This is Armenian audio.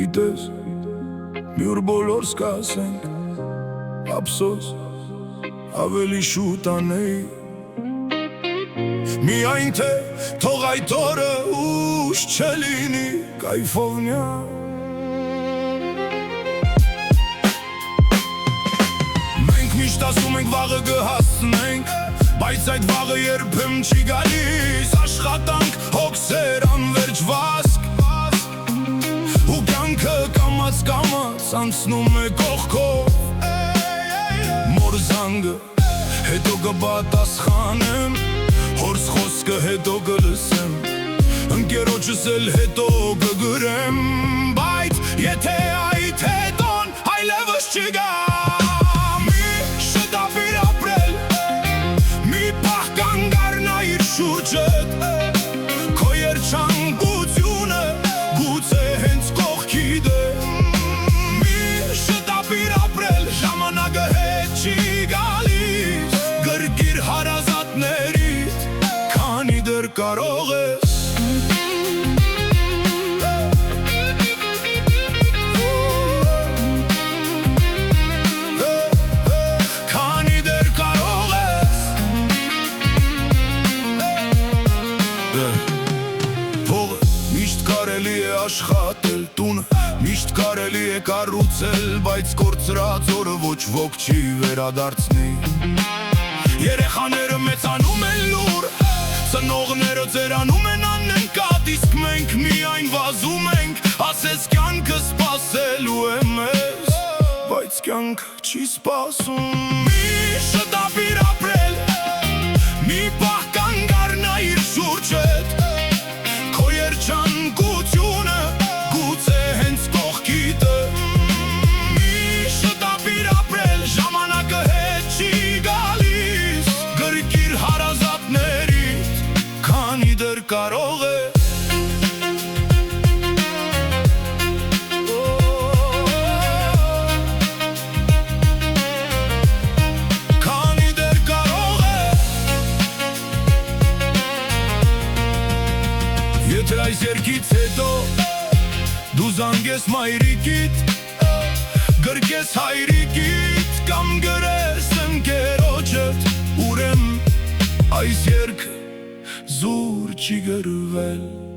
Գիտես, մի օր բոլորս կասենք, ափսոս, ավելի շուտ անեի Միայն թե թող այդ օրը ուշ չլինի կայֆովնյա Մենք միշտ ասում ենք վաղը կհասնենք Բայց այդ վաղը երբեմ չի գալիս Աշխատանք, հոգսեր, անվերջ վազք Ու կյանքը կամաց անցնում է կողքով Մոր զանգը հետո կպատասխանեմ Հորս խոսքը հետո կլսեմ Ընկերոջս էլ հետո կգրեմ Բայց եթե այդ հետոն այլևս չգա Մի շտապիր ապրել Մի պահ կանգառնայիր շուրջդ Քո երջանկությունը գուցե հենց կողքիդ է Մի շտապիր ապրել Ժամանակը հետ չի գալիս Գրկիր հարազատներիդ Քանի դեռ կարող ես Աշխատել տունը Միշտ կարելի է կառուցել Բայց կորցրած օրը ոչ ոք չի վերադարձնի Երեխաները մեծանում են լուր Ծնողները ձերանում են աննկատ Իսկ մենք միայն վազում ենք Ասես կյանքը սպասելու է մեզ Բայց կյանքը չի սպասում Մի շտապիր ապրել Մի պահ կանգառնայիր շուրջդ Քո երջանկությունը գուցե հենց կողքիդ է Մի շտապիր ապրել ժամանակը հետ չի գալիս Գրկիր հարազատներիդ քանի դեռ կարող է Եթե այս երկից հետո դու զանգես մայրիկիդ Գրկես հայրիկիդ կամ գրես ընկերոջդ Ուրեմն այս երգը զուր չի գրվել